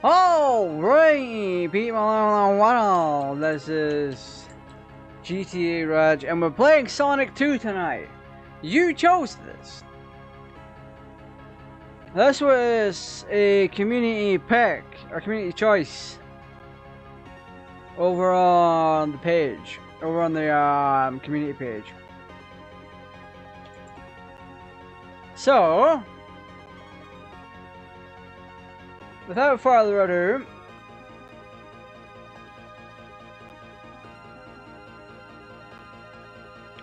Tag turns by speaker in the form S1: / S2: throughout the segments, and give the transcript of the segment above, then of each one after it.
S1: Alright, people, this is GTAraj, and we're playing Sonic 2 tonight. You chose this. This was a community pick, or community choice, over on the page, over on the community page. So, without further ado,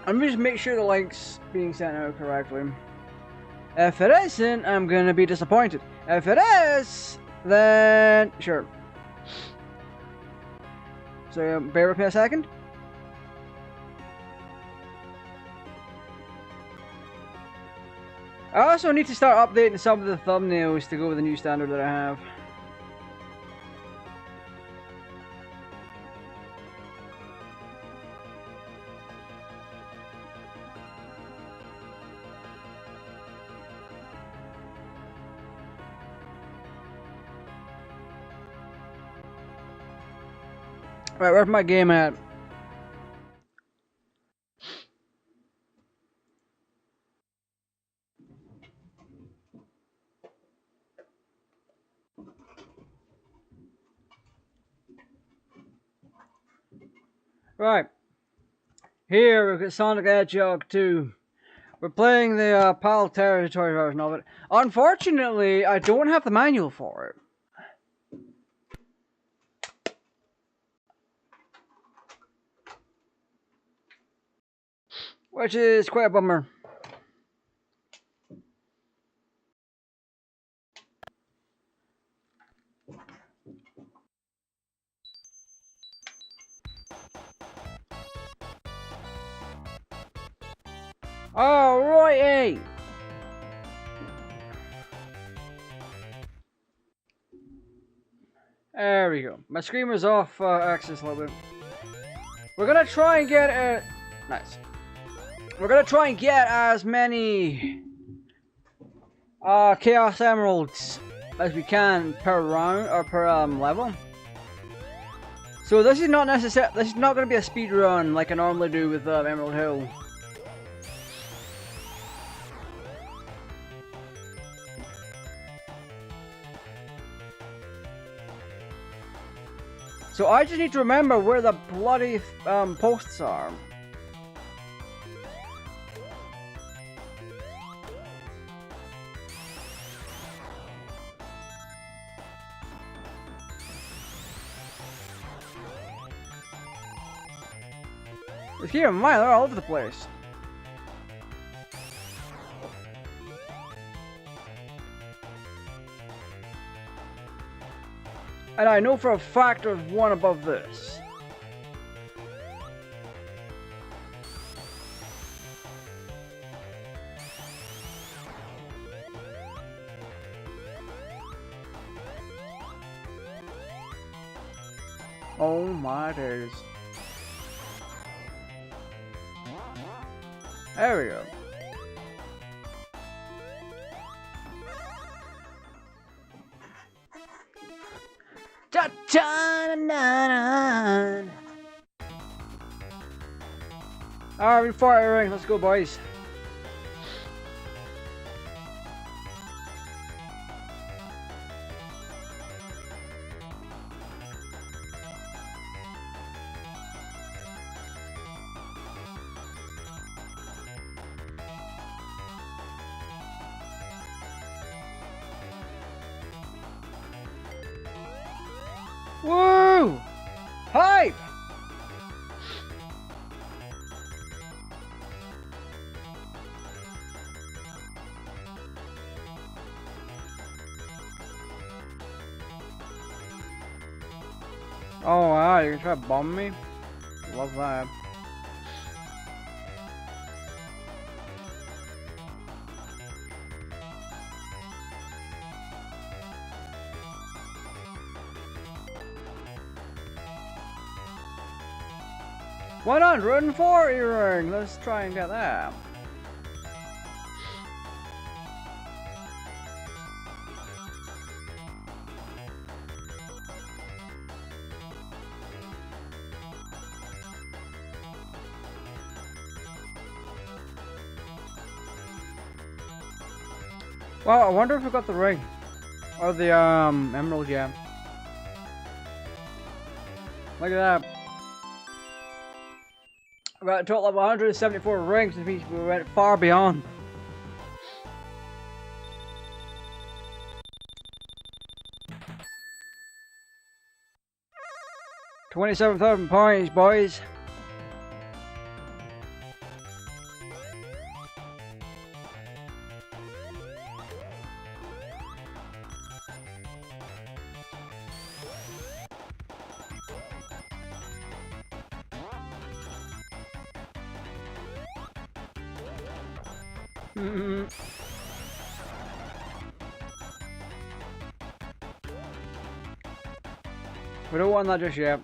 S1: I'm just make sure the link's being sent out correctly. If it isn't, I'm gonna be disappointed. If it is, then sure. So bear with me a second. I also need to start updating some of the thumbnails to go with the new standard that I have. Right, where's my game at? Right. Here we've got Sonic HEDGEHOG 2. We're playing the PAL territory version of it. Unfortunately, I don't have the manual for it. Which is quite a bummer. Alrighty! There we go. My screen was off access a little bit. We're gonna try and get it. Nice. We're gonna try and get as many Chaos Emeralds as we can per round or per level. So this is not necessary. This is not gonna be a speed run like I normally do with Emerald Hill. So I just need to remember where the bloody posts are. Just keep in mind, they're all over the place. And I know for a fact there's one above this. Oh my days. There we go. Alright, fire ring, let's go, boys. Woo! Hype! Oh wow, you're gonna try to bomb me? Love that. Why not? Run for earring. Let's try and get that. Well, I wonder if we got the ring. Or the, emerald gem. Look at that. We got a total of 174 rings, which means we went far beyond. $27,000 points, boys. We don't want that just yet.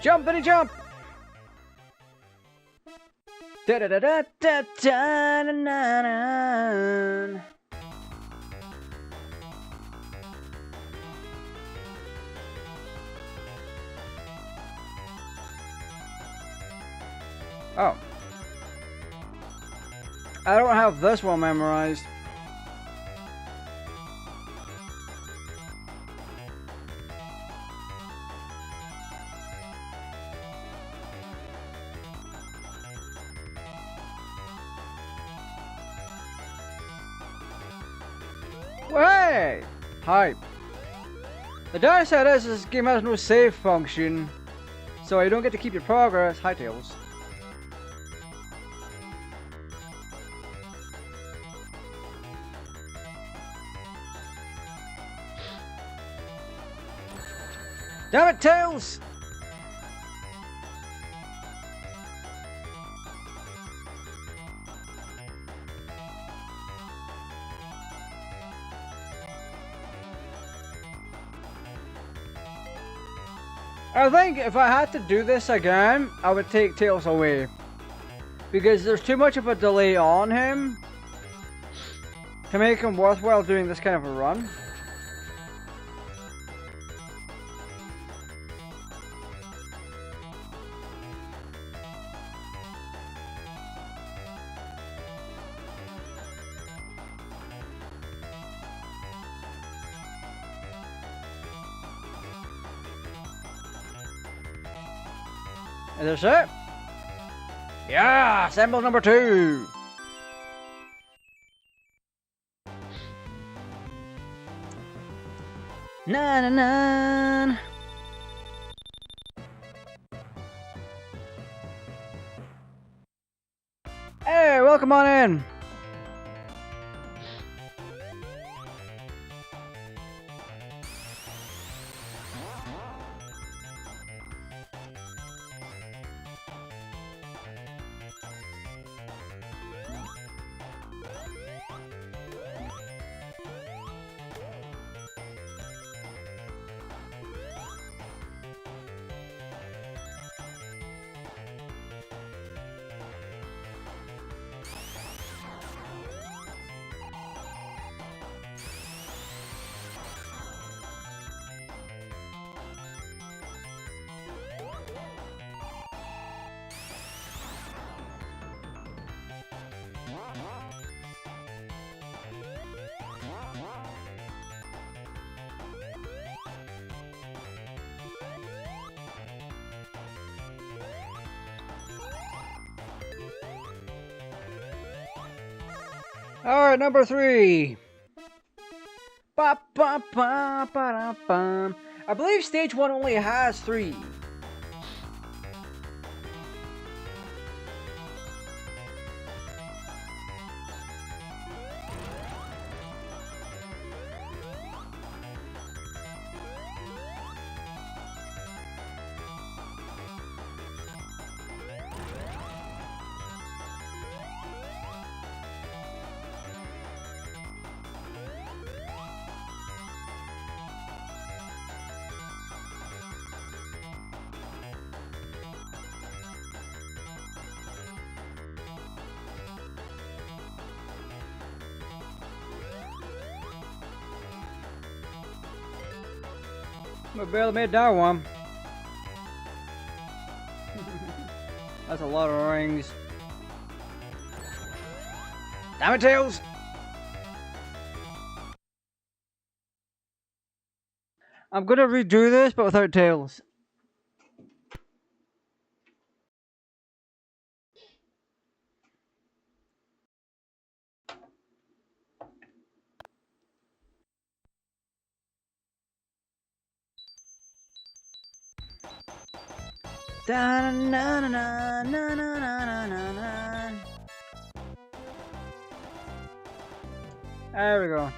S1: Jumpity jump! Da da da da da da da da da. Oh. I don't have this one memorized. Hey! Hype. The downside is this game has no save function, so you don't get to keep your progress. Hi, Tails. Damn it, Tails! I think if I had to do this again, I would take Tails away. Because there's too much of a delay on him to make him worthwhile doing this kind of a run. Is this it? Yeah! Symbol number 2! Na na na. Hey, welcome on in! Alright, number 3. Ba, ba, ba, ba, da, ba. I believe stage 1 only has 3. I barely made that one. That's a lot of rings. Damn it, Tails! I'm gonna redo this, but without Tails. Da na na na na na na na na. There we go.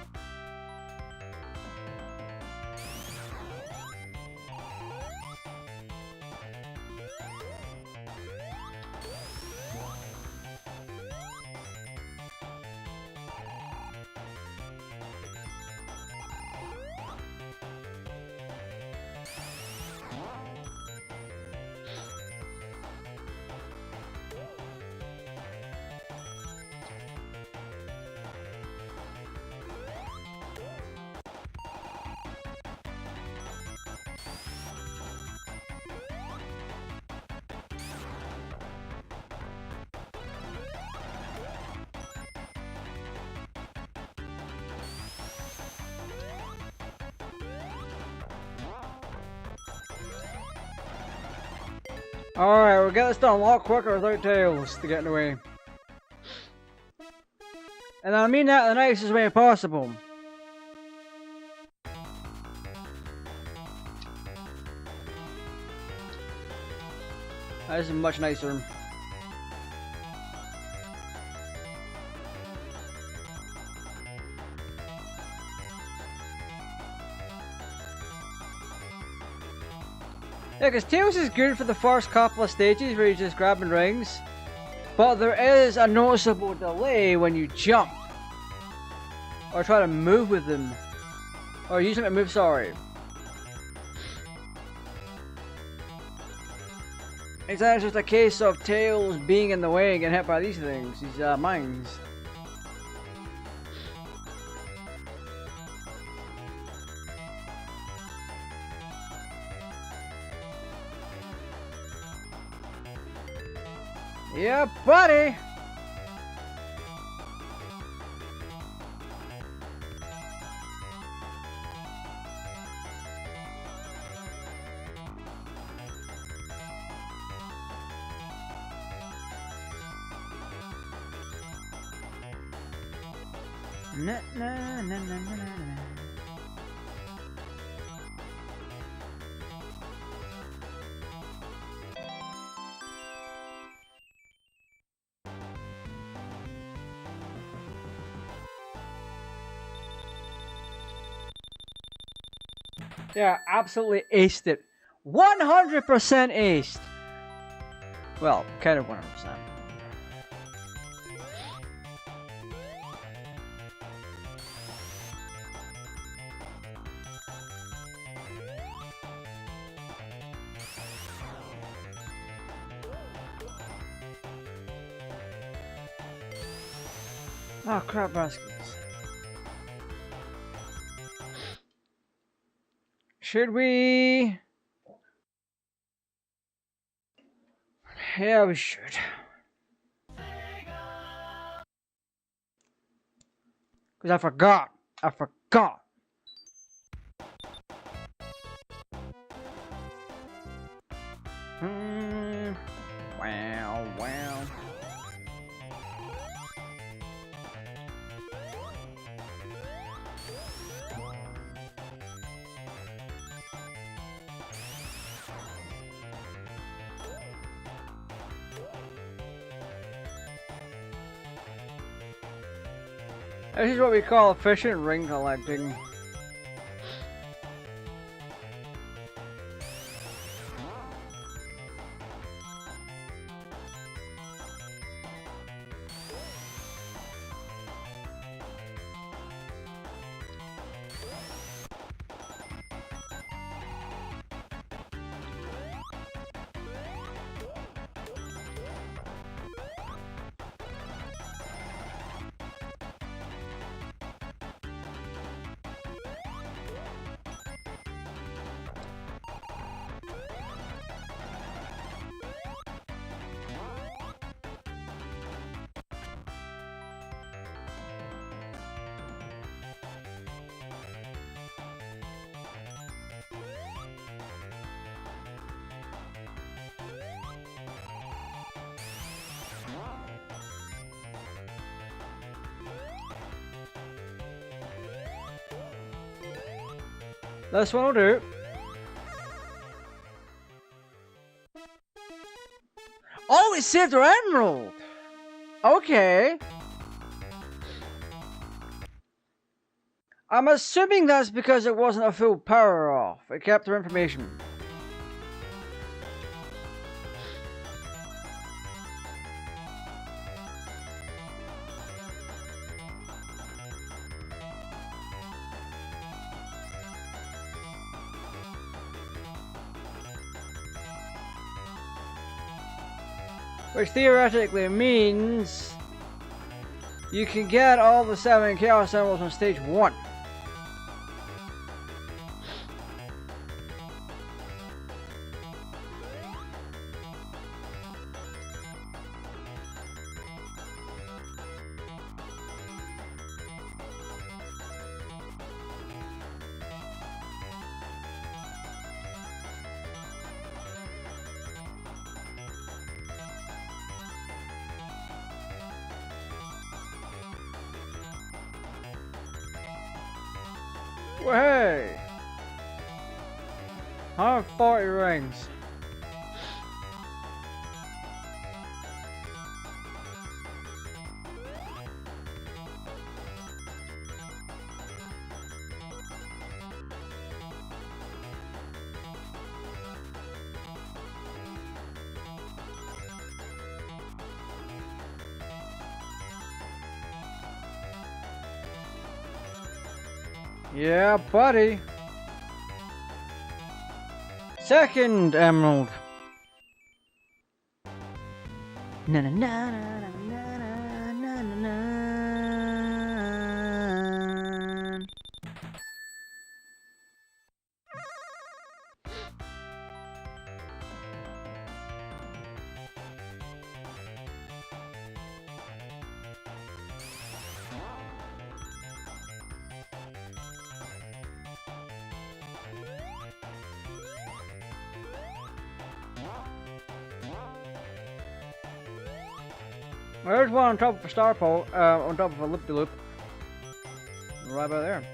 S1: Alright, we'll get this done a lot quicker without Tails to get in the way. And I mean that in the nicest way possible. This is much nicer. Yeah, because Tails is good for the first couple of stages where you're just grabbing rings. But there is a noticeable delay when you jump. Or try to move with them. Or use them to move, sorry. It's actually just a case of Tails being in the way and getting hit by these things, these mines. Yeah, buddy! Na na na na na na. Yeah, absolutely aced it. 100% aced. Well, kind of 100%. Oh crap, baskets. Should we? Yeah, we should. Because I forgot. Wow, wow. This is what we call efficient ring collecting. This one will do. Oh, it saved our emerald! Okay. I'm assuming that's because it wasn't a full power off. It kept our information. Which theoretically means you can get all the 7 Chaos Emeralds on stage 1. Well, hey! 140 rings. Yeah, buddy. Second emerald. Na na na na na na na na na. There's one on top of a star pole, on top of a loop-de-loop. Right about there.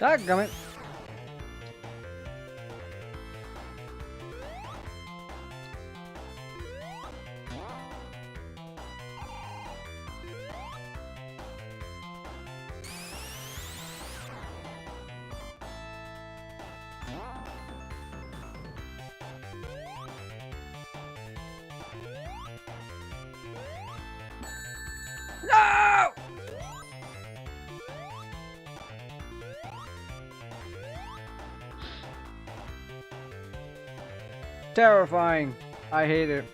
S1: Dadgummit. No! Terrifying. I hate it.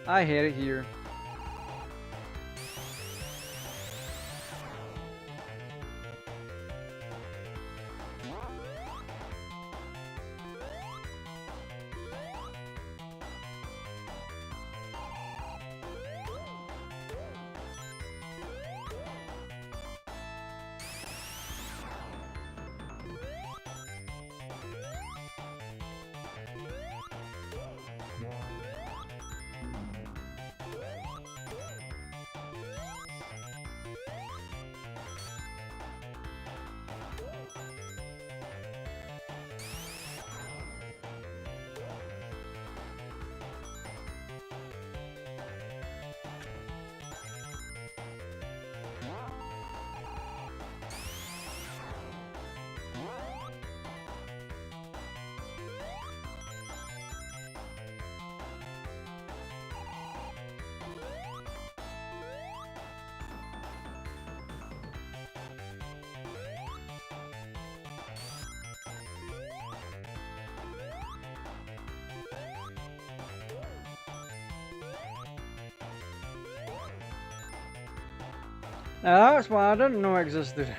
S1: I hate it here. Now that's one I didn't know existed.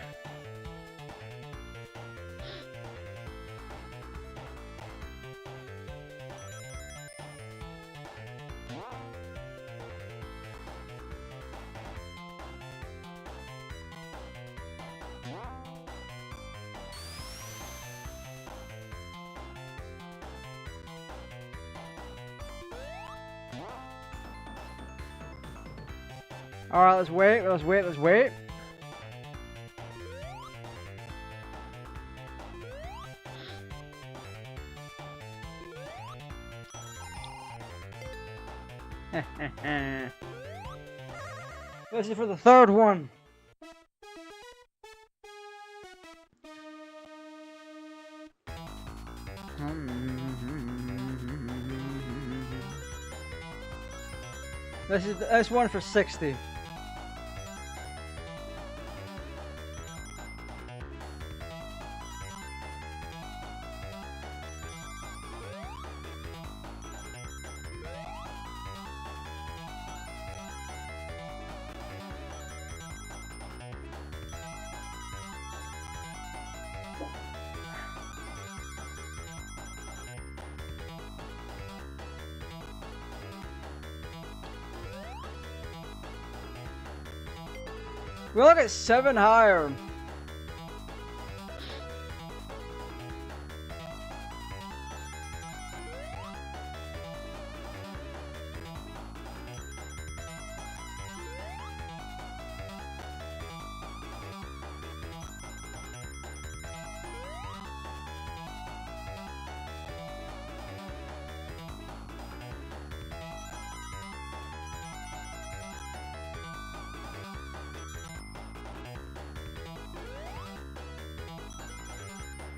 S1: Alright, let's wait, let's wait, let's wait. This is for the third one. This one for 60. We'll get 7 higher.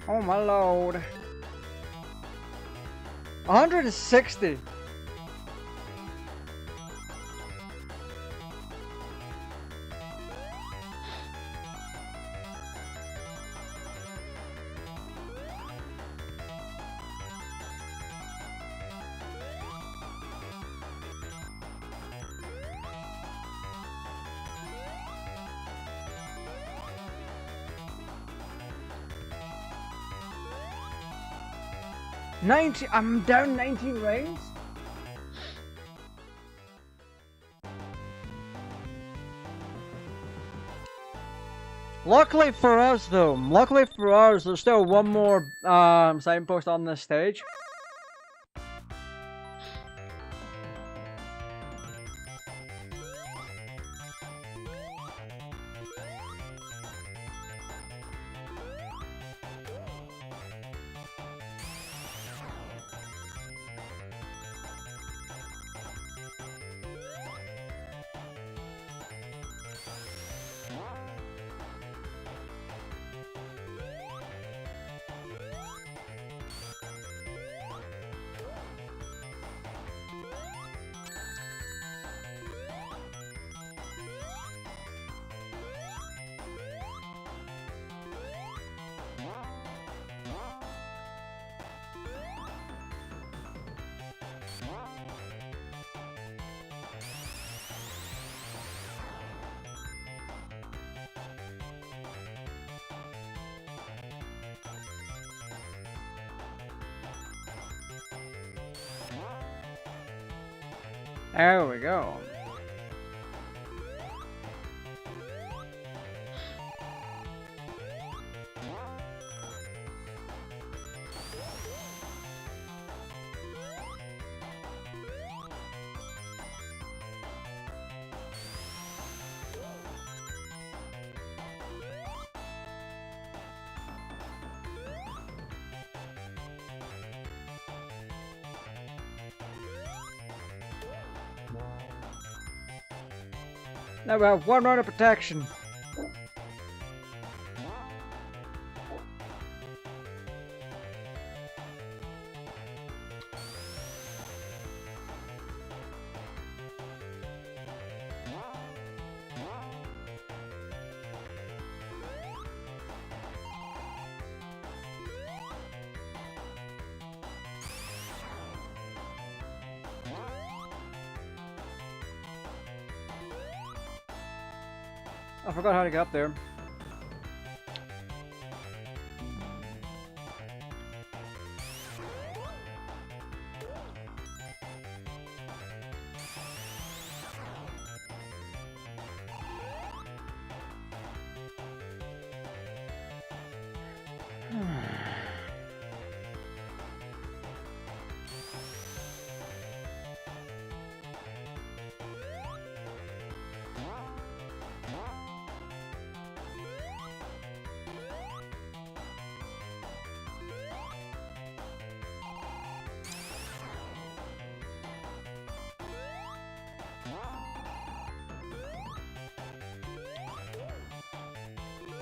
S1: Oh my lord. 160. I'm down 19 rings. Luckily for us though, there's still one more signpost on this stage. There we go. Now we have 1 round of protection. I forgot how to get up there.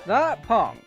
S1: That punk.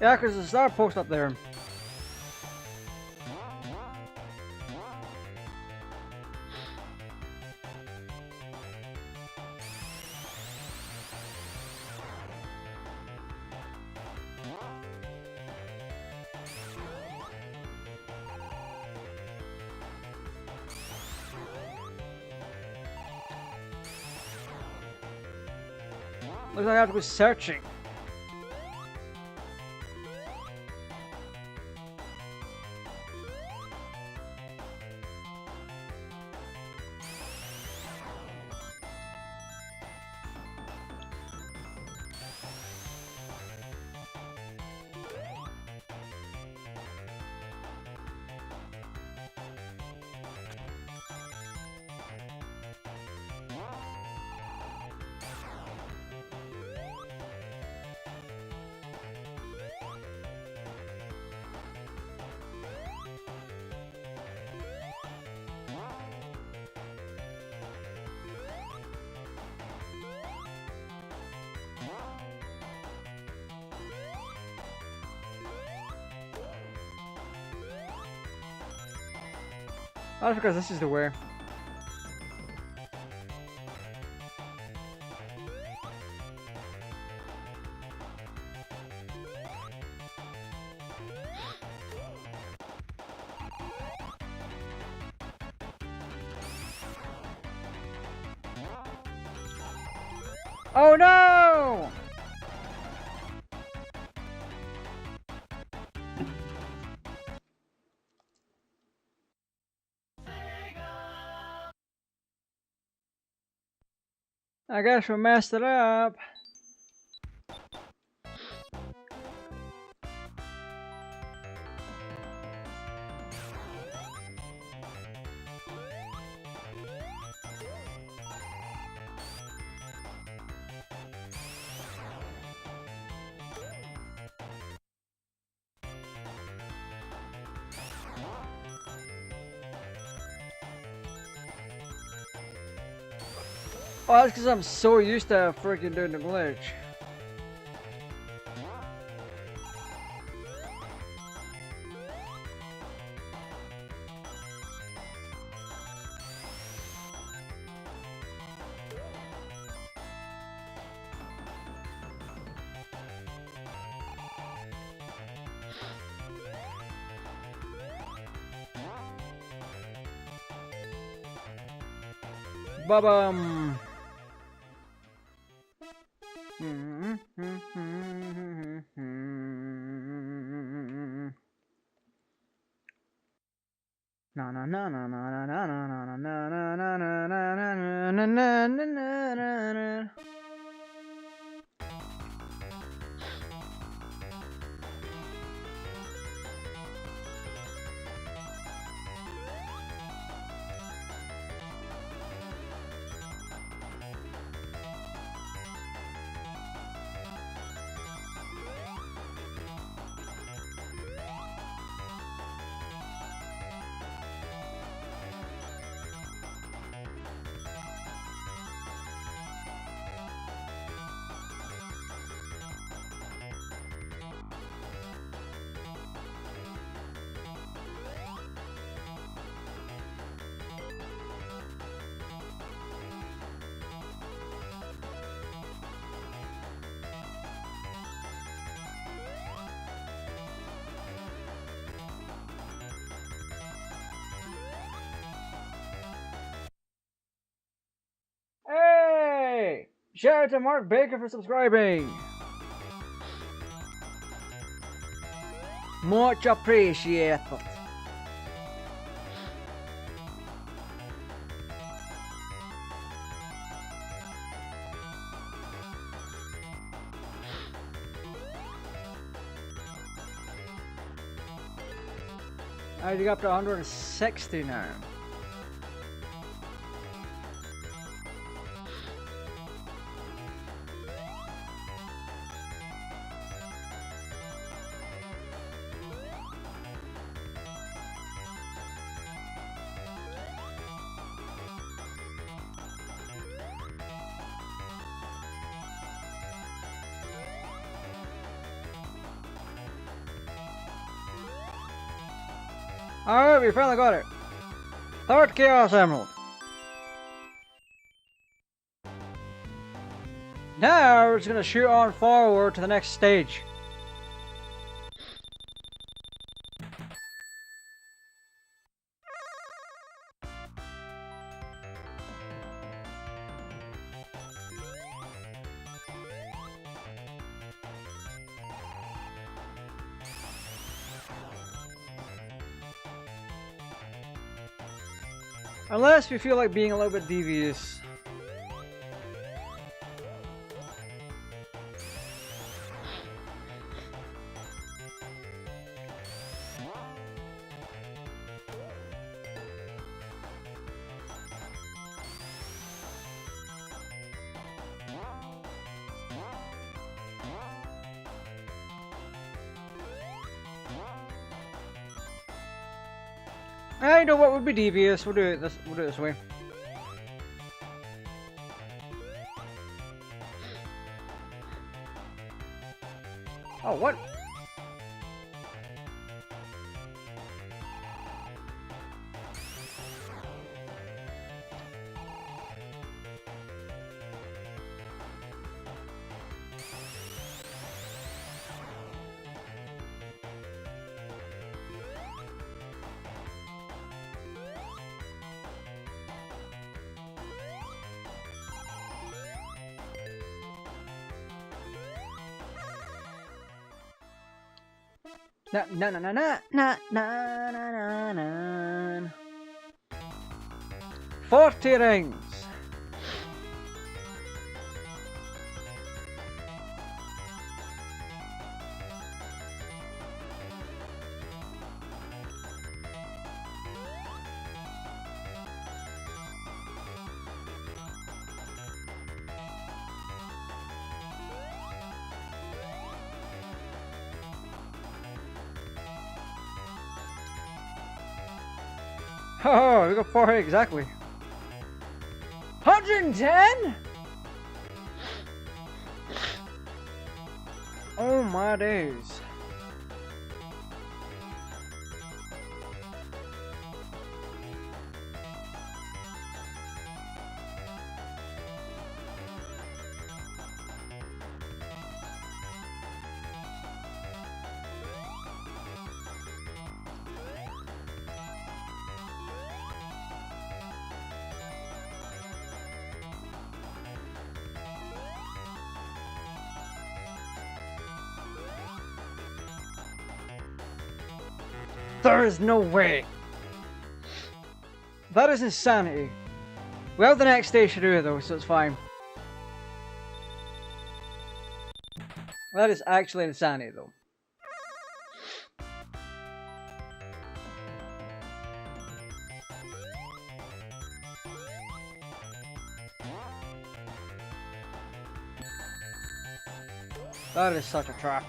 S1: Yeah, because there's a star post up there. Looks like I have to go searching. That's because this is the way. Oh no! I guess we messed it up. Oh, that's because I'm so used to freaking doing the glitch. Ba-bum. Na na na na na na na na na na na na na na na. Shout out to Mark Baker for subscribing. Much appreciated. I got up to 160 now. Alright, we finally got it. Third Chaos Emerald. Now we're just gonna shoot on forward to the next stage. Unless we feel like being a little bit devious. I know what would be devious. We'll do it this way. Oh, what? Na na na na na na na na na. 40 rings. Oh, we got 4 exactly. 110? Oh my days. There is no way. That is insanity. We have the next stage to do it though, so it's fine. That is actually insanity though. That is such a trap.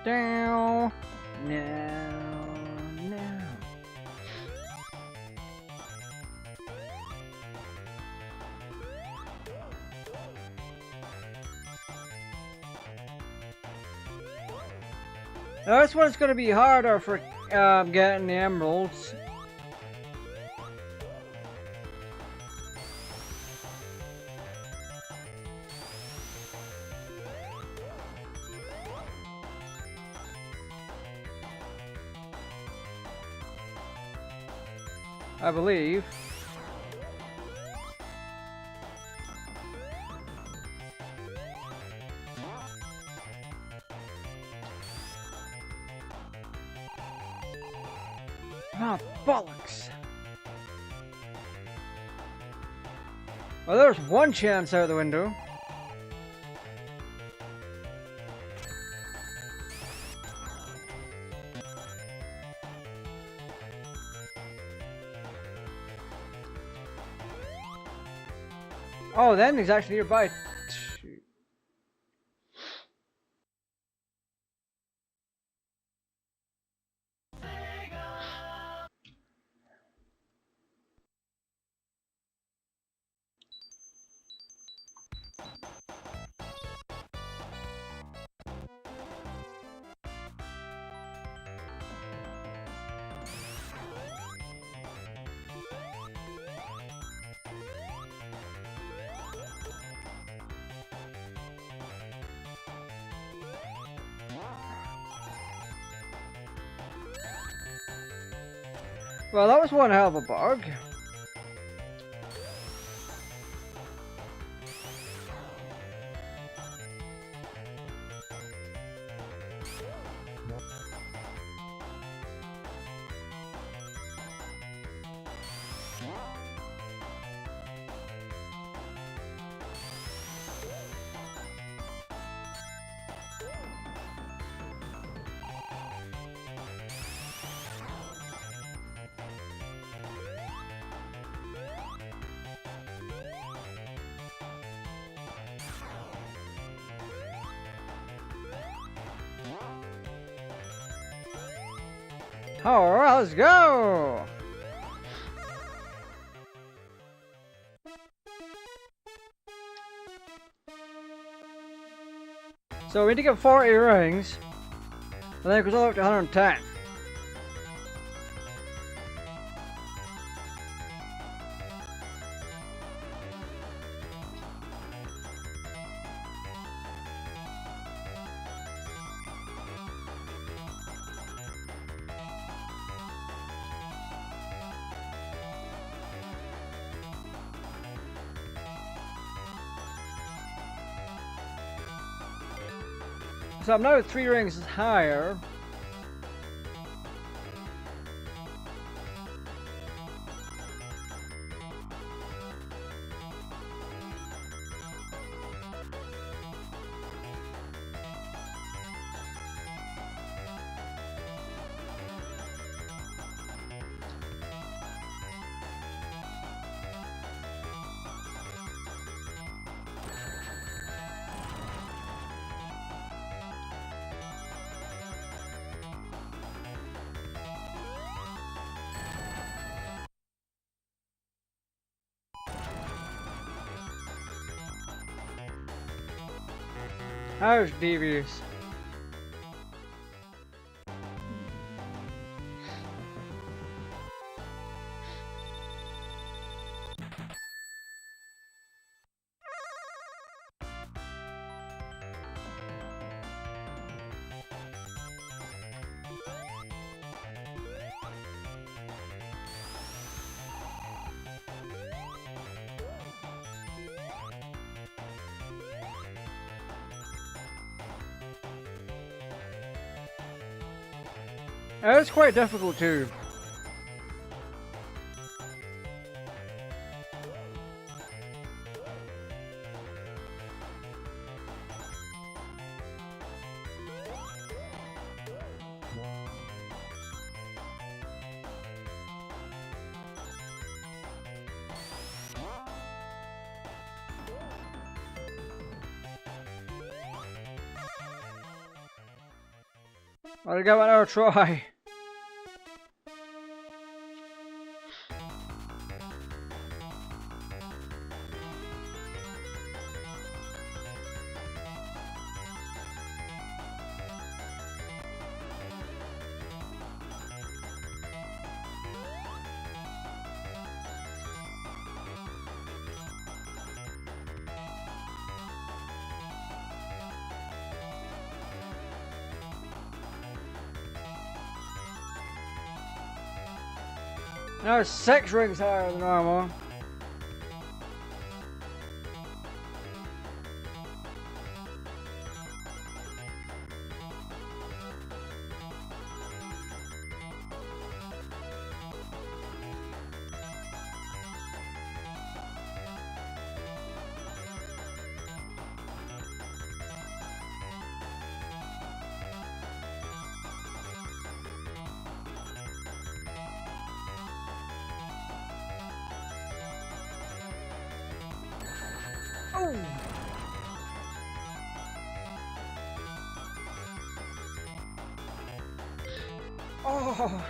S1: Down. No. Now this one's going to be harder for getting the emeralds. I believe. Ah, bollocks. Well, there's one chance out the window. Oh, then he's actually nearby. Well, that was one hell of a bug. Alright, let's go! So we need to get 40 rings, and then it goes all up to 110. So I'm now at 3 rings higher. How's devious? It's quite difficult too. I'll give it another try. Now 6 rings higher than normal. Oh! Oh!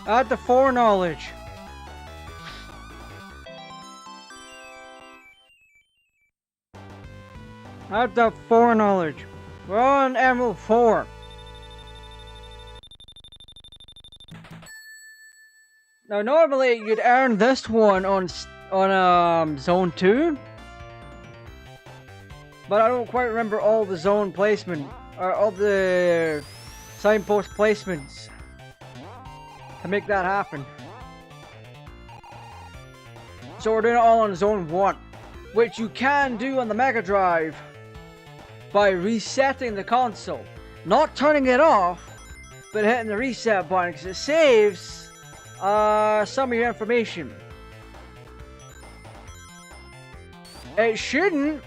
S1: Add the foreknowledge. Add the foreknowledge. We're on Emerald 4. Now normally you'd earn this one on Zone 2. But I don't quite remember all the zone placement or all the signpost placements to make that happen. So we're doing it all on Zone 1, which you can do on the Mega Drive by resetting the console. Not turning it off, but hitting the reset button, because it saves some of your information. It shouldn't,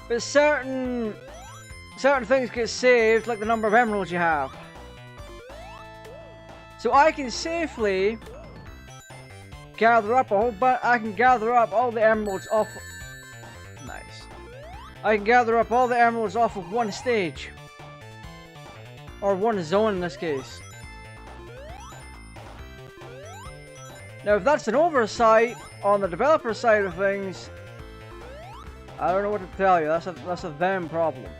S1: but certain things get saved, like the number of emeralds you have. So I can safely gather up a whole bunch. I can gather up all the emeralds off. Nice. I can gather up all the emeralds off of one stage, or one zone in this case. Now, if that's an oversight on the developer side of things, I don't know what to tell you. That's a them problem.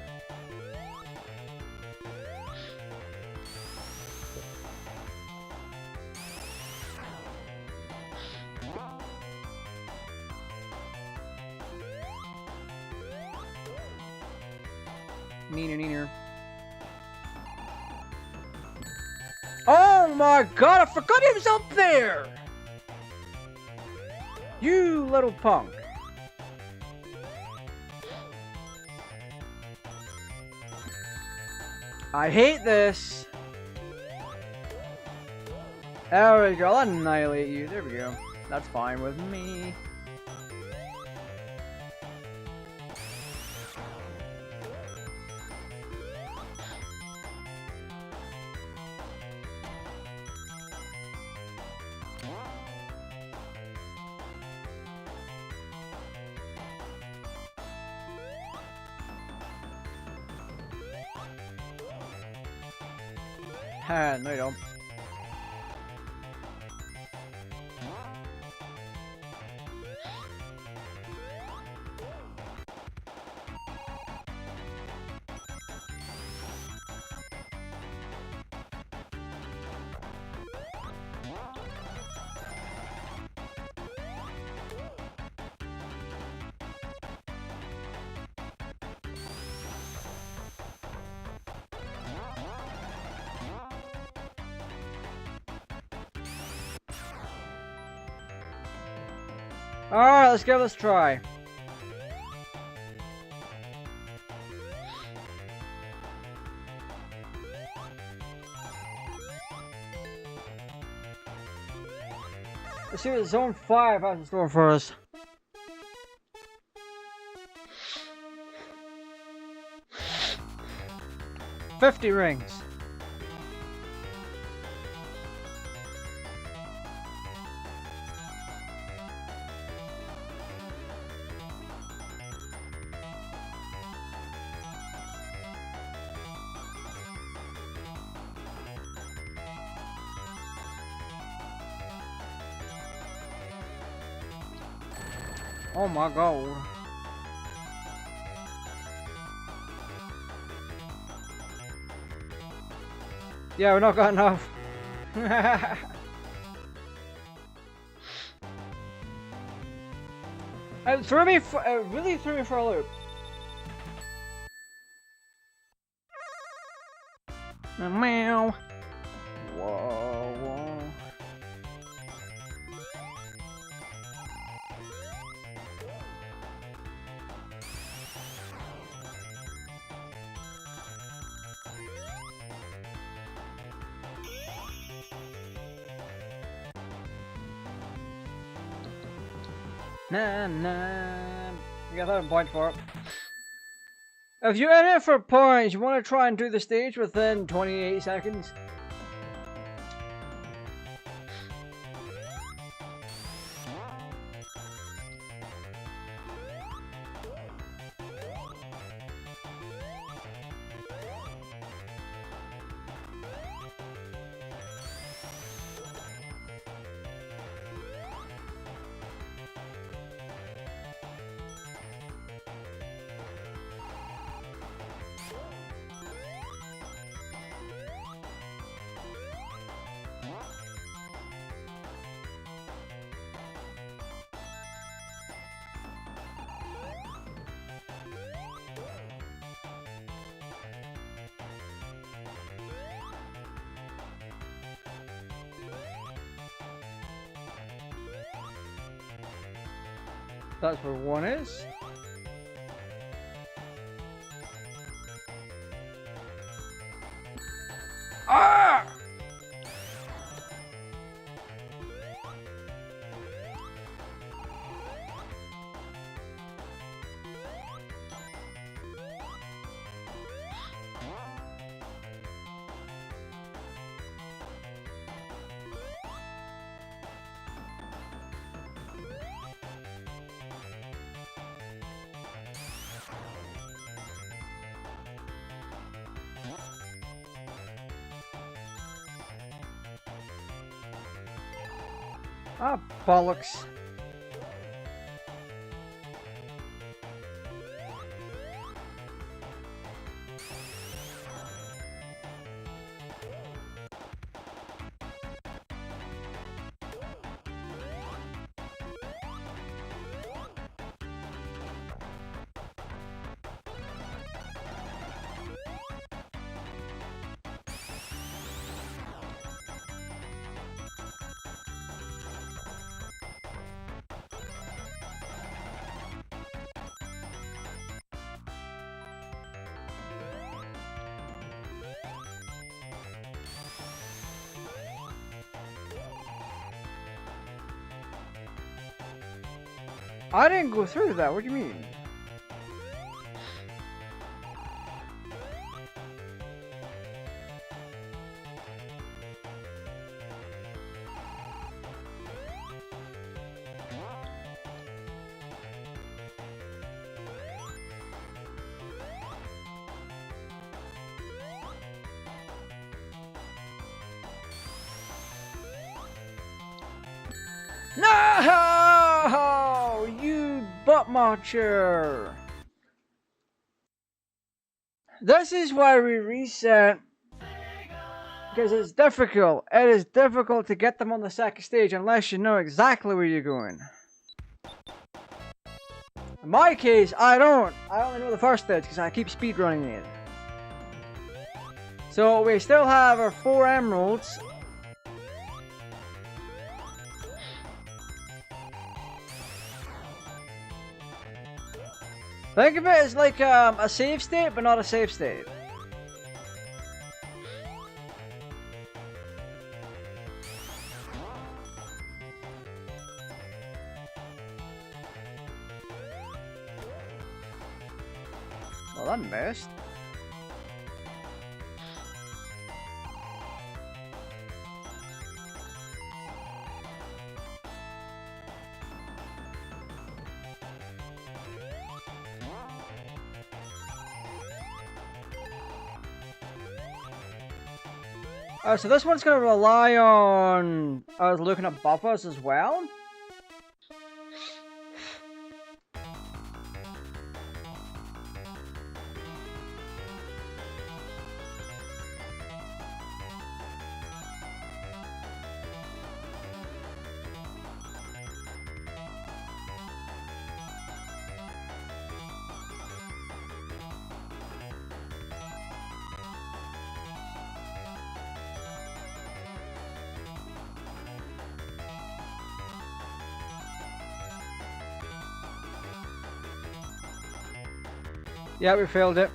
S1: Neener. Oh my god, I forgot he was up there! You little punk. I hate this. There we go, I'll annihilate you. There we go. That's fine with me. No, you don't. Alright, let's give this a try. Let's see what Zone 5 has in store for us. $50 rings. Oh my god. Yeah, we're not got enough. It really threw me for a loop. Meow. Whoa, whoa. Nah, nah. You got 7 points for it. If you're in it for points, you want to try and do the stage within 28 seconds. That's where 1 is. Ah! Ah, bollocks. I didn't go through that, what do you mean? No! You butt marcher! This is why we reset. Because it's difficult. It is difficult to get them on the second stage unless you know exactly where you're going. In my case, I don't. I only know the first stage because I keep speedrunning it. So we still have our 4 emeralds. Think of it as like a save state, but not a save state. Well, I missed. So this one's going to rely on us looking at buffers as well. Yeah, we failed it.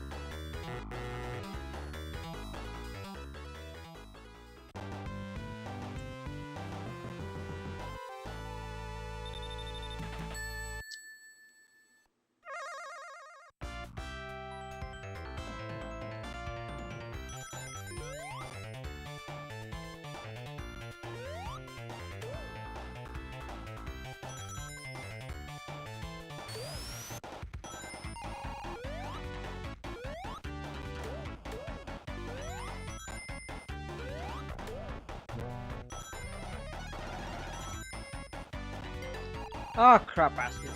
S1: Oh, crap baskets.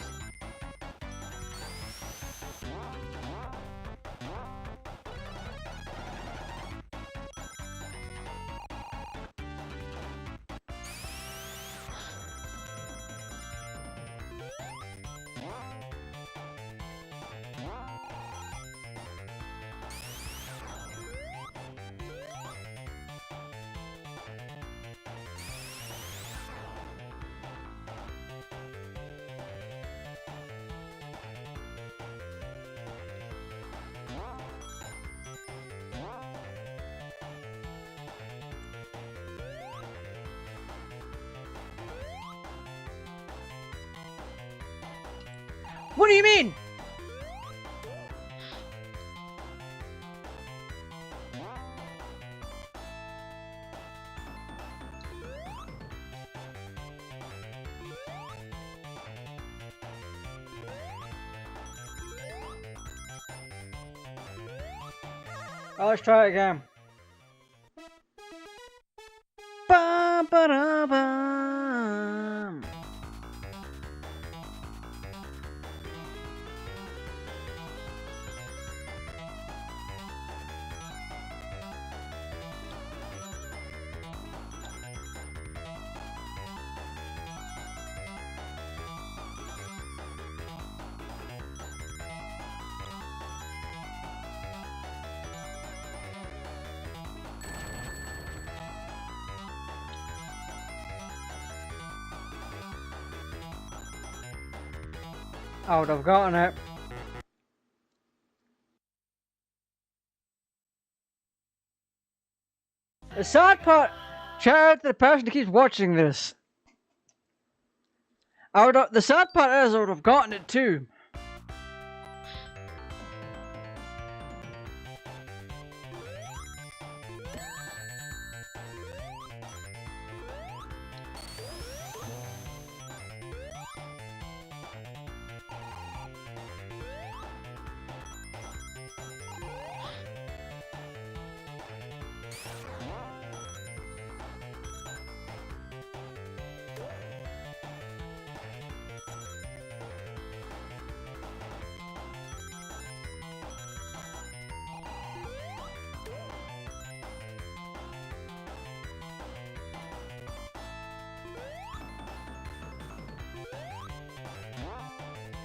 S1: What do you mean? Oh, let's try it again. Bum, ba, bum. I would have gotten it. The sad part, shout out to the person who keeps watching this. The sad part is I would have gotten it too.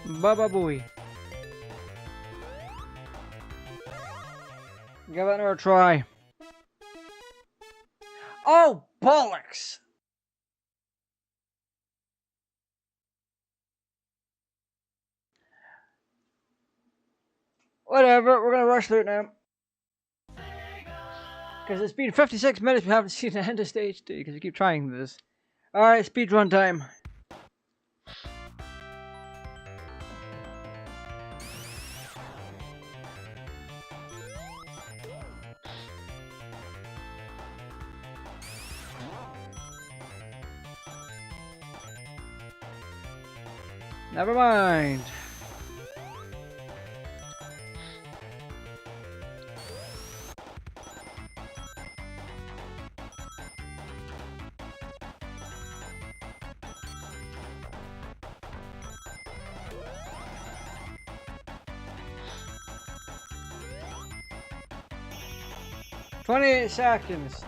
S1: Baba Booey. Give it another try. Oh, bollocks! Whatever, we're gonna rush through it now. Because it's been 56 minutes, we haven't seen the end of stage 2, because we keep trying this. Alright, speed run time. Never mind. "28 seconds.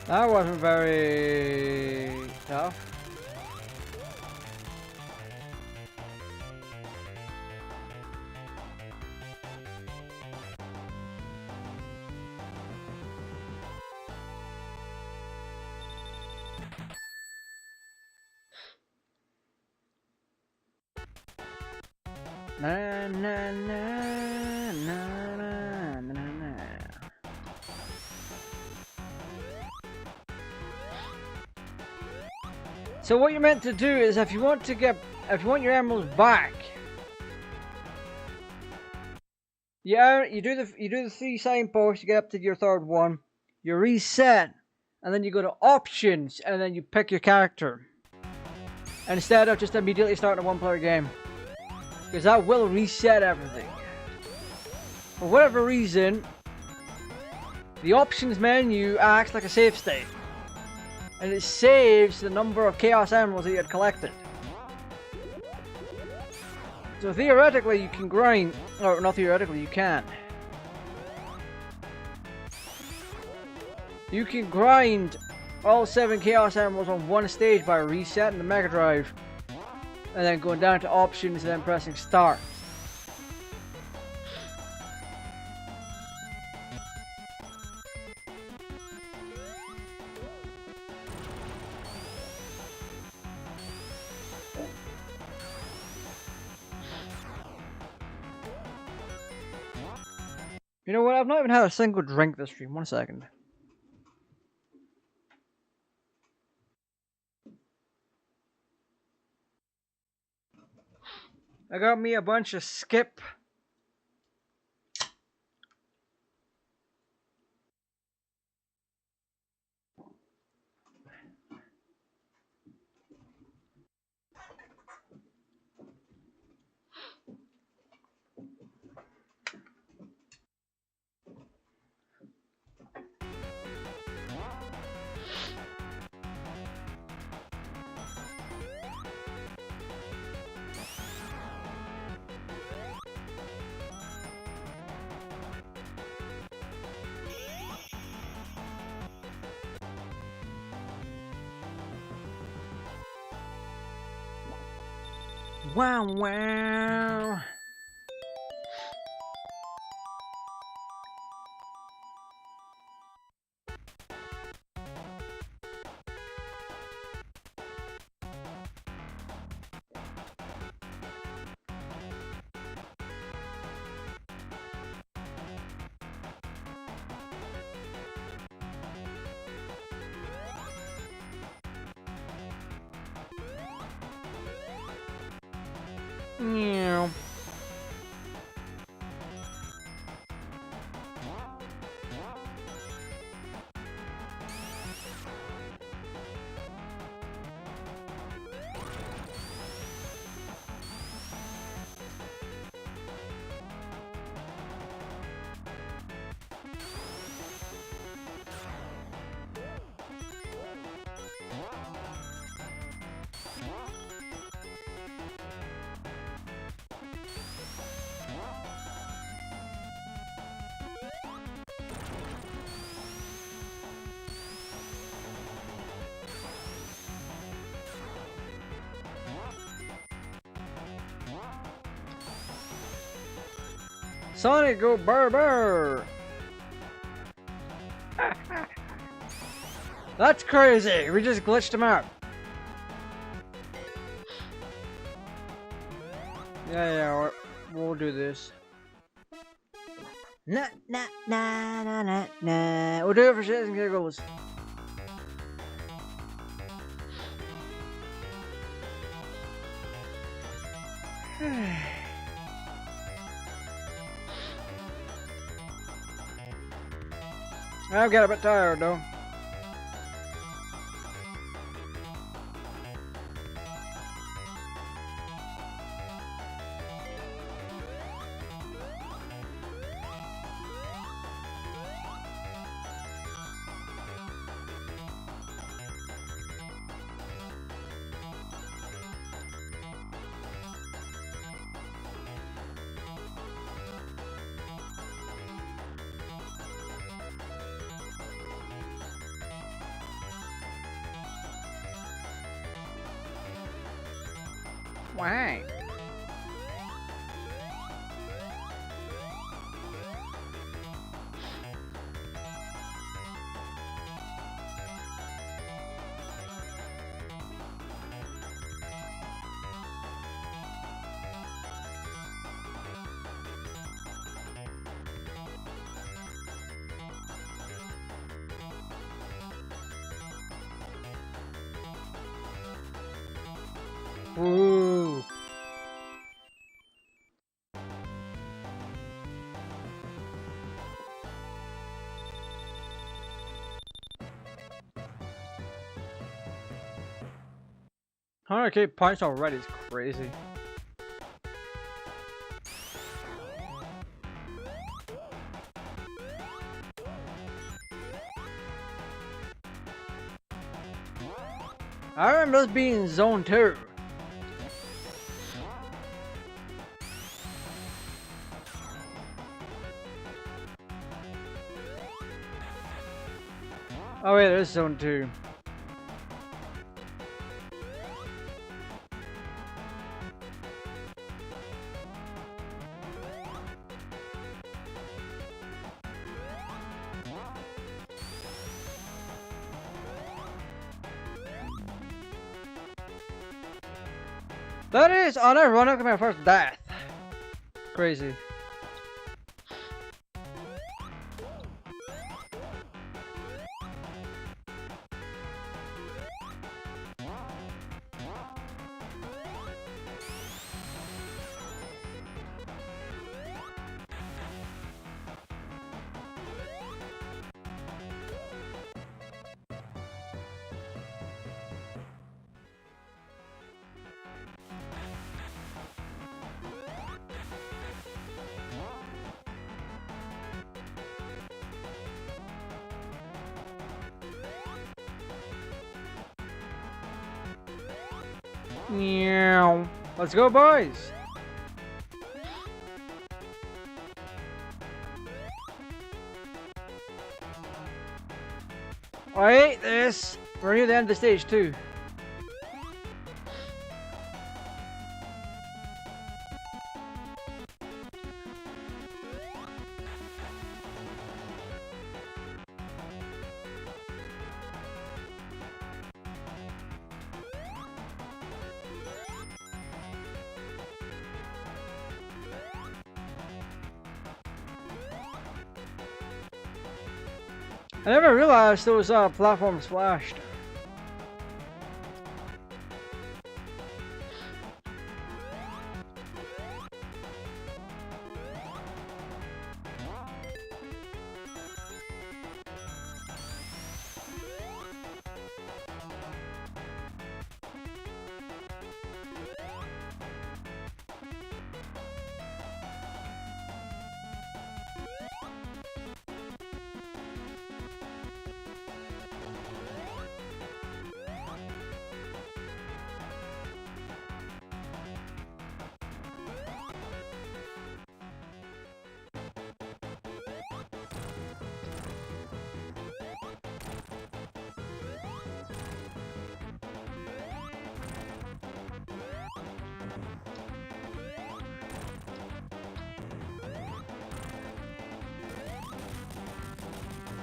S1: That wasn't very tough. Na na na na na na na. So what you're meant to do is, if you want your emeralds back, you do the 3 signposts, you get up to your 3rd one, you reset, and then you go to options, and then you pick your character, instead of just immediately starting a 1-player game, because that will reset everything. For whatever reason, the options menu acts like a save state. And it saves the number of Chaos Emeralds that you had collected. So theoretically you can grind, or not theoretically, you can. You can grind all 7 Chaos Emeralds on one stage by resetting the MegaDrive. And then going down to options and then pressing start. You know what? I've not even had a single drink this stream. 1 second. I got me a bunch of Skip. Wow, wow. Yeah. Sonic, go burr burr! That's crazy! We just glitched him out. Yeah, we'll do this. Nah, nah, nah, nah, nah, nah. We'll do it for shits and giggles. I've got a bit tired though. Why? Woo! $100K points already is crazy. I remember this being zone 2. Oh wait, there's zone 2. That is unironically my first death. Crazy. Meow. Let's go, boys. I hate this. We're near the end of the stage too. I never realized those platforms flashed.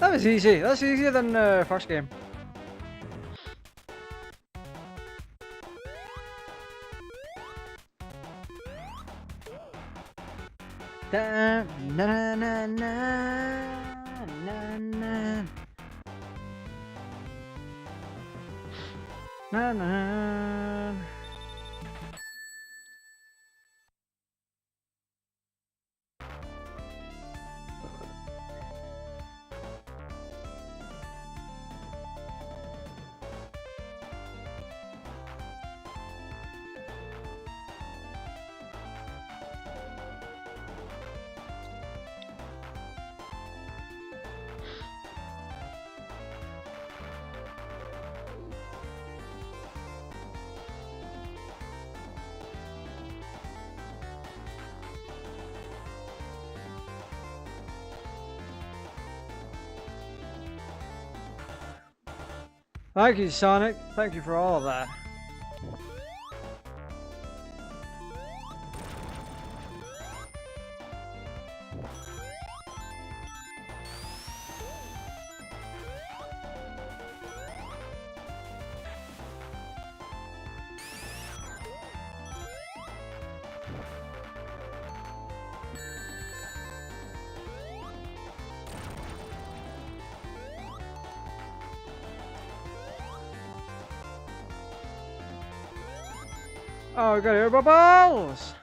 S1: That was easy. That's easier than the first game. Da, na, na, na, na, na. Na, na. Thank you, Sonic. Thank you for all of that. Oh, we got air bubbles!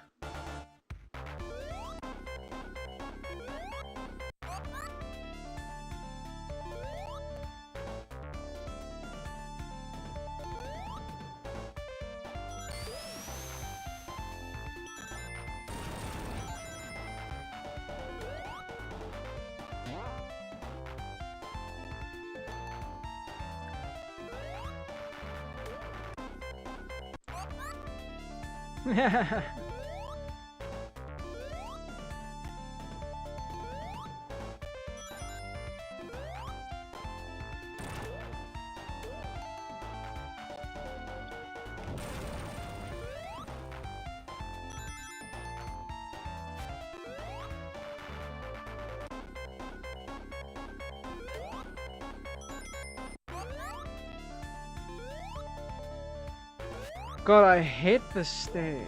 S1: God, I hate this stage.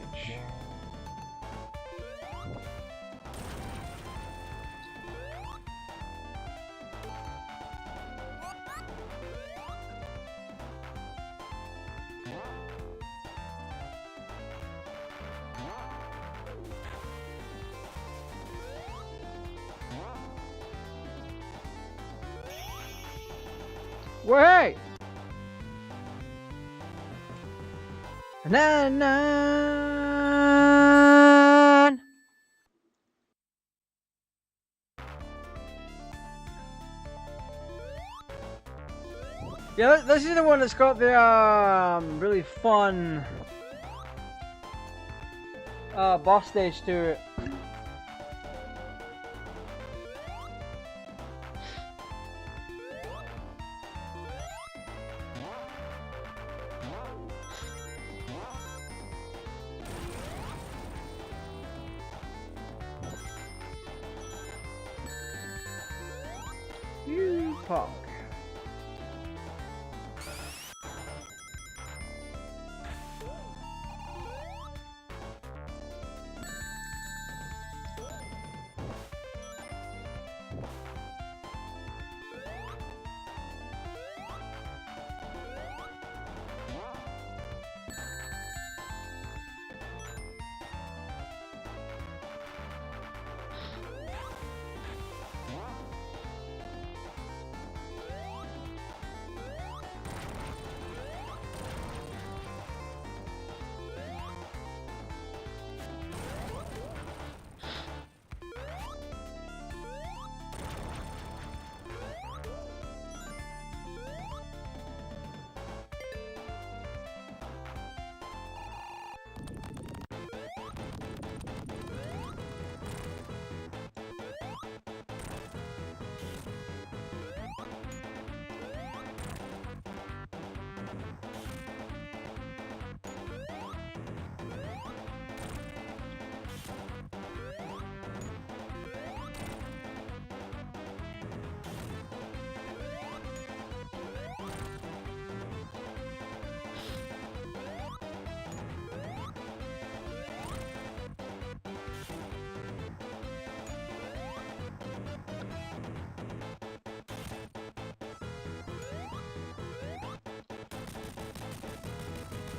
S1: Wait! Na na. Yeah, this is the one that's got the really fun boss stage to it. You punk.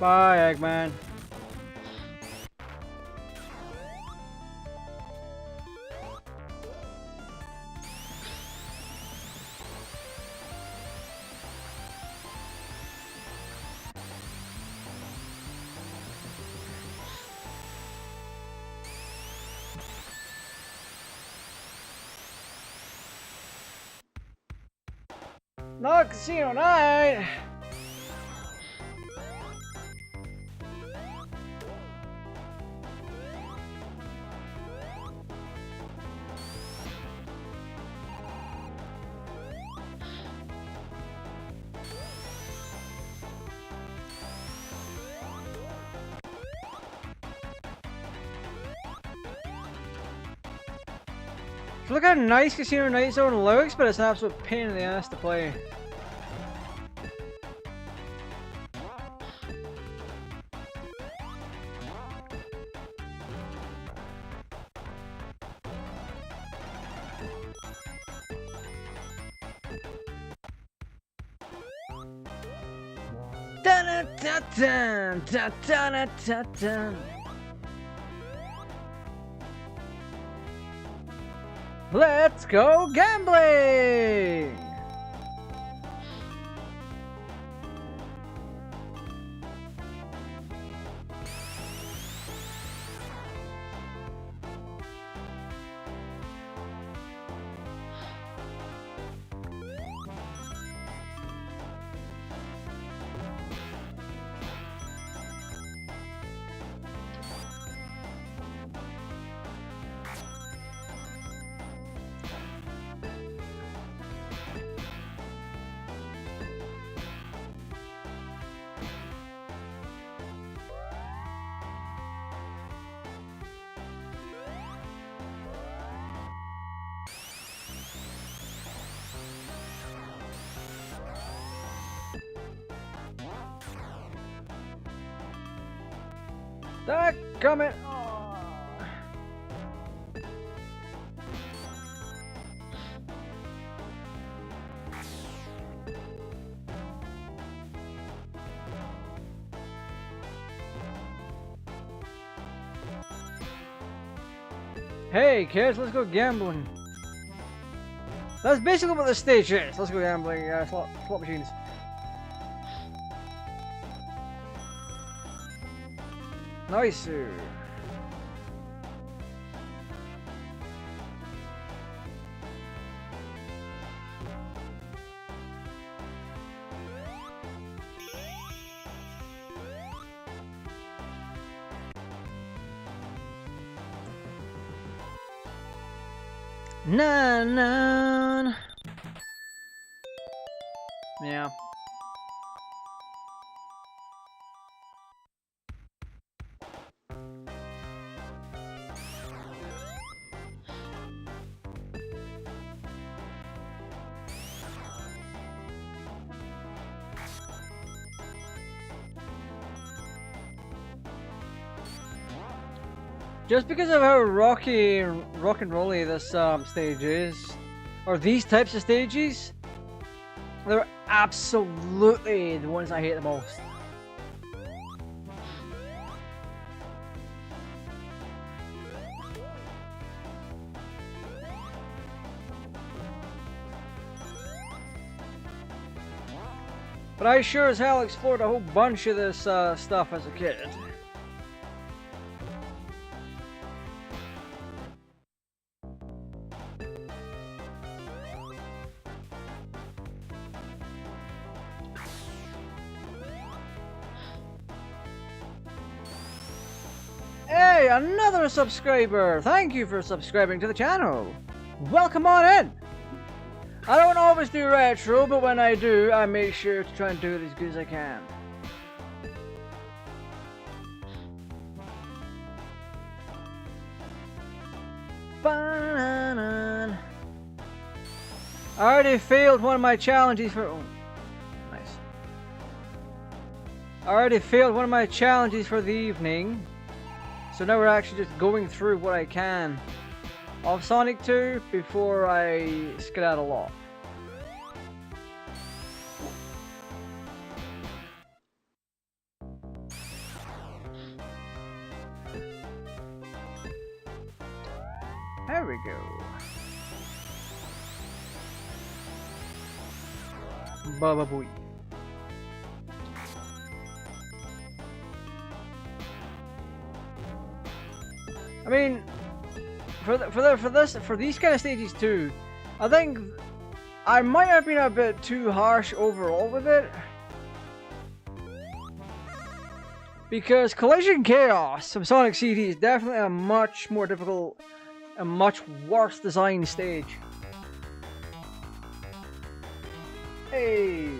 S1: Bye, Eggman. Not casino night. Look how nice Casino Night Zone looks, but it's an absolute pain in the ass to play. Let's go gambling! That coming. Oh. Hey kids, let's go gambling. That's basically what the stage is. Let's go gambling. Slot machines. Nice. Nah. Yeah. Just because of how rock and rolly this stage is, or these types of stages, they're absolutely the ones I hate the most. But I sure as hell explored a whole bunch of this stuff as a kid. Hey, another subscriber! Thank you for subscribing to the channel. Welcome on in. I don't always do retro, but when I do, I make sure to try and do it as good as I can. I already failed one of my challenges for... Oh, nice. I already failed one of my challenges for the evening. So now we're actually just going through what I can of Sonic 2 before I skedaddle off. There we go. Baba Booey. I mean, for these kind of stages too, I think I might have been a bit too harsh overall with it, because Collision Chaos from Sonic CD is definitely a much more difficult, a much worse designed stage. Hey.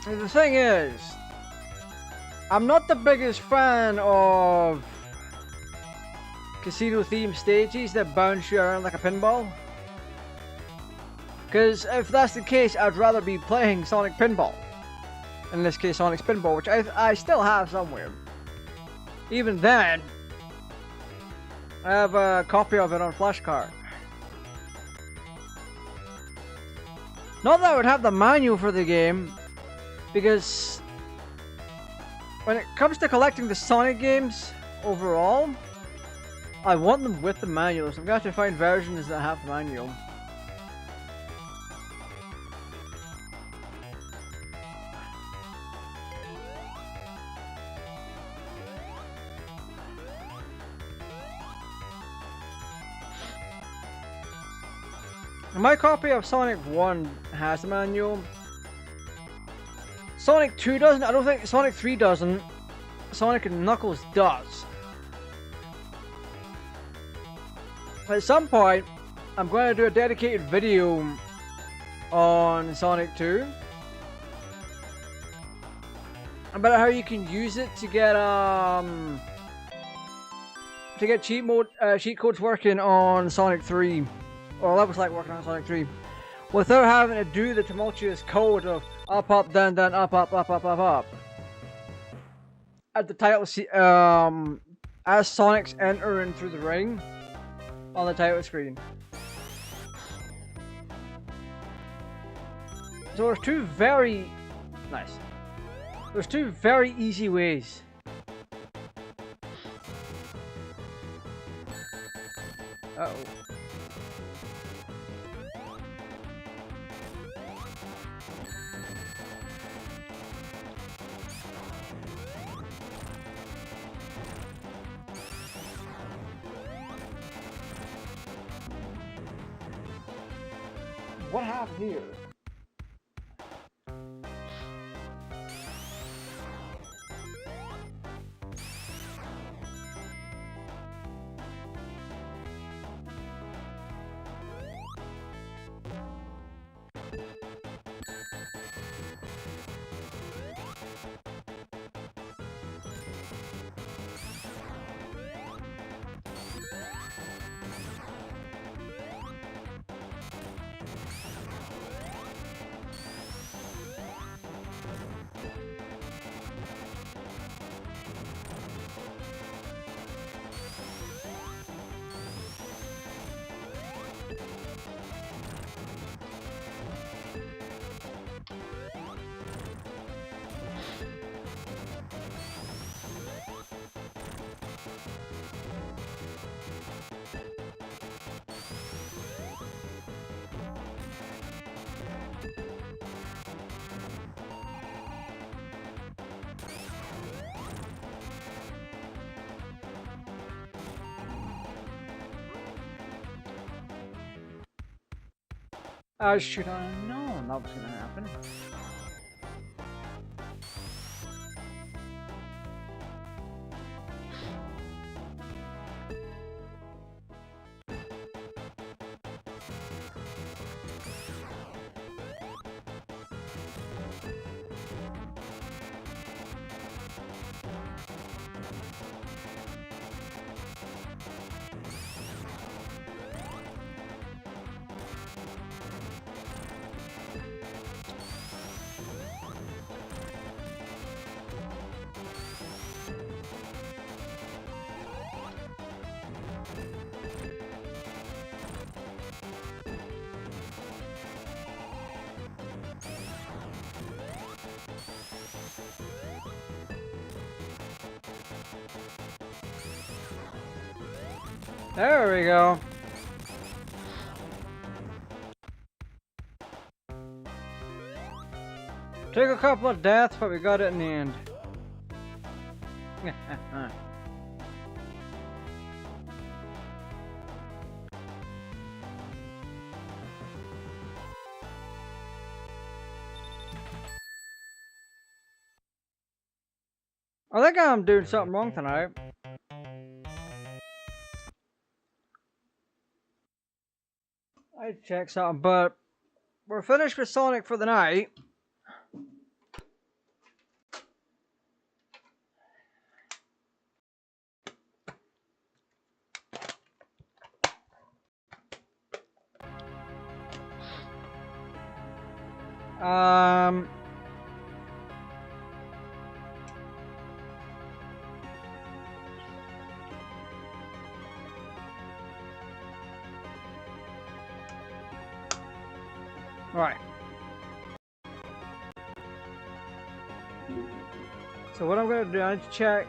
S1: The thing is, I'm not the biggest fan of casino themed stages that bounce you around like a pinball. Because if that's the case, I'd rather be playing Sonic Pinball. In this case, Sonic's Pinball, which I still have somewhere. Even then, I have a copy of it on flash card. Not that I would have the manual for the game, because when it comes to collecting the Sonic games overall, I want them with the manual, so I'm going to have to find versions that have the manual. My copy of Sonic 1 has the manual. Sonic 2 doesn't. I don't think Sonic 3 doesn't. Sonic and Knuckles does. At some point, I'm going to do a dedicated video on Sonic 2 about how you can use it to get cheat codes working on Sonic 3. Or levels like working on Sonic 3 without having to do the tumultuous code of up, up, down, down, up, up, up, up, up, up. At the title, as Sonic's entering through the ring on the title screen. So there's two very nice. There's two very easy ways. Uh-oh. What happened here? Should I have known that was gonna happen? There we go. Took a couple of deaths, but we got it in the end. I think I'm doing something wrong tonight. I check something, but we're finished with Sonic for the night. Right. So what I'm gonna do, I need to check.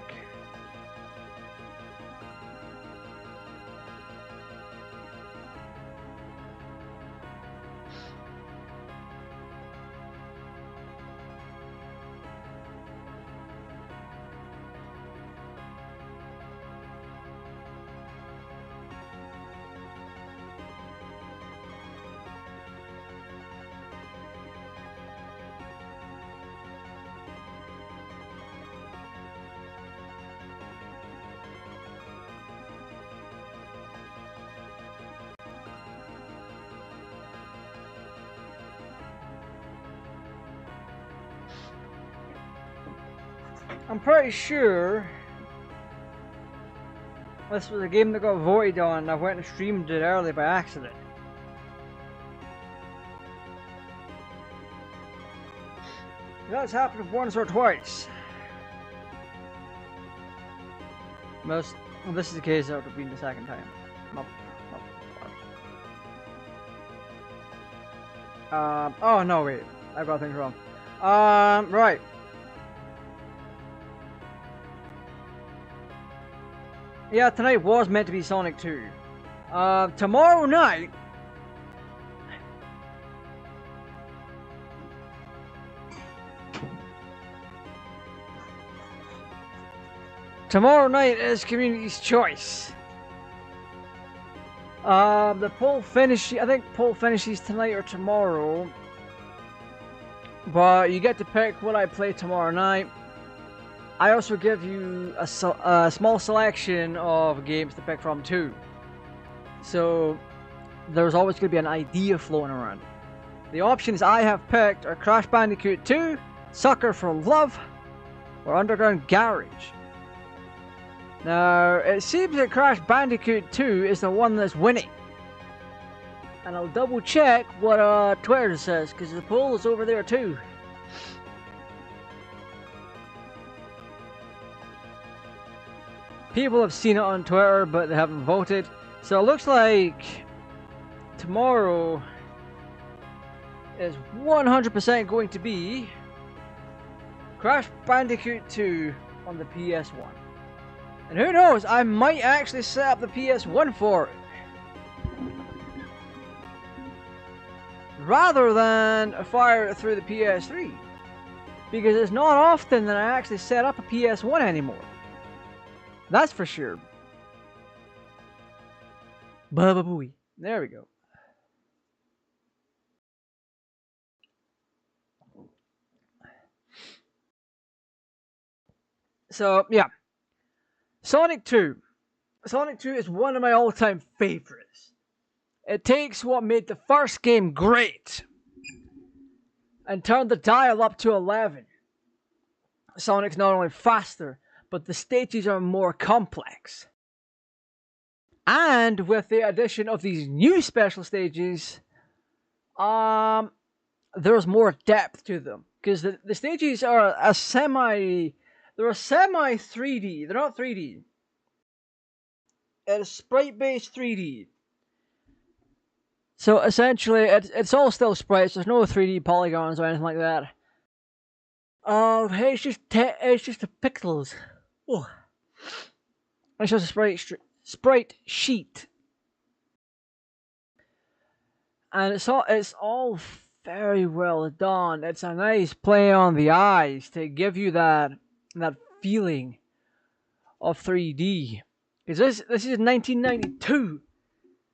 S1: I'm pretty sure this was a game that got voted on and I went and streamed it early by accident. That's happened once or twice. This is the case, that would have been the second time. Not oh no, wait. I got things wrong. Right. Yeah, tonight was meant to be Sonic 2. Tomorrow night... Tomorrow night is Community's Choice. The poll finishes, I think poll finishes tonight or tomorrow. But you get to pick what I play tomorrow night. I also give you a small selection of games to pick from too. So there's always going to be an idea floating around. The options I have picked are Crash Bandicoot 2, Sucker for Love, or Underground Garage. Now, it seems that Crash Bandicoot 2 is the one that's winning. And I'll double check what Twitter says, because the poll is over there too. People have seen it on Twitter, but they haven't voted. So it looks like tomorrow is 100% going to be Crash Bandicoot 2 on the PS1. And who knows, I might actually set up the PS1 for it. Rather than fire it through the PS3. Because it's not often that I actually set up a PS1 anymore. That's for sure. Baba booey. There we go. So, yeah. Sonic 2. Sonic 2 is one of my all-time favorites. It takes what made the first game great and turned the dial up to 11. Sonic's not only faster, but the stages are more complex. And with the addition of these new special stages, there's more depth to them. Because the stages are they're a semi 3D. They're not 3D. It's sprite-based 3D. So essentially, it's all still sprites. There's no 3D polygons or anything like that. It's just the pixels. Oh. It's just a sprite sheet, and it's all very well done. It's a nice play on the eyes to give you that feeling of 3D. Because this is 1992.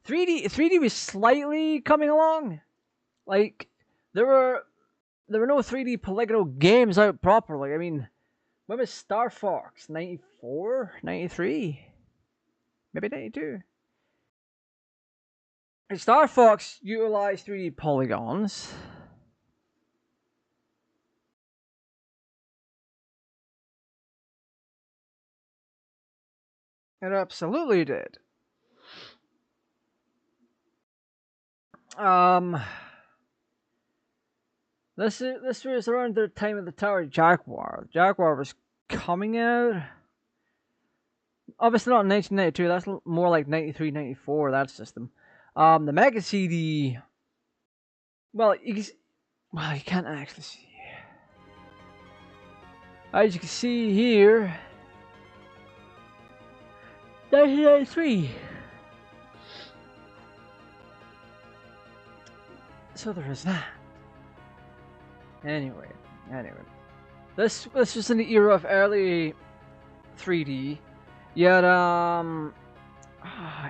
S1: 3D was slightly coming along. Like there were no 3D polygonal games out properly. I mean, when was Star Fox? 94? 93? Maybe 92? And Star Fox utilized 3D polygons. It absolutely did. This was around the time of the Tower Jaguar. The Jaguar was coming out. Obviously not in 1992. That's more like 93, 94. That system. The Mega CD well, you can't actually see. As you can see here, 1993. So there is that. Anyway, this was in the era of early 3D. You had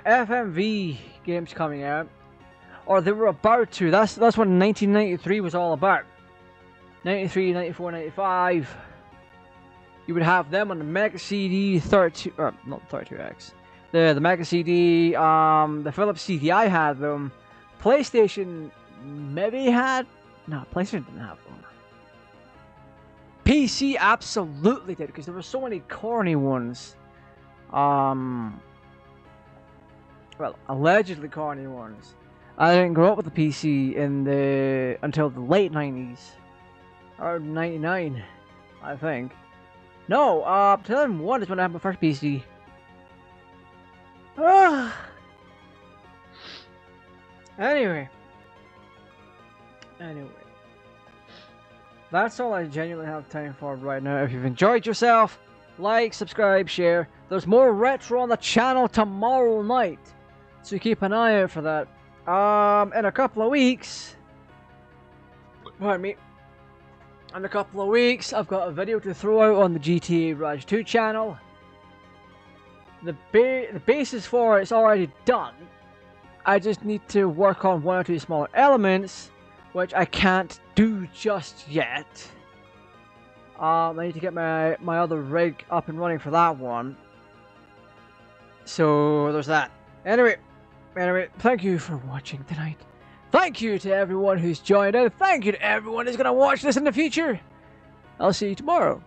S1: FMV games coming out, or they were about to. That's what 1993 was all about. 93, 94, 95. You would have them on the Mega CD 32, or not 32X. The Mega CD, the Philips CDI had them. PlayStation maybe had. No, PlayStation didn't have them. PC absolutely did, because there were so many corny ones. Well, allegedly corny ones. I didn't grow up with the PC until the late 90s. Or 99, I think. No, 2001 is when I had my first PC. Anyway. That's all I genuinely have time for right now. If you've enjoyed yourself, like, subscribe, share. There's more retro on the channel tomorrow night, so keep an eye out for that. In a couple of weeks, pardon me. In a couple of weeks, I've got a video to throw out on the GTAraj 2 channel. The basis for it's already done. I just need to work on one or two smaller elements, which I can't do just yet. I need to get my other rig up and running for that one. So there's that. Anyway, thank you for watching tonight. Thank you to everyone who's joined in. Thank you to everyone who's going to watch this in the future. I'll see you tomorrow.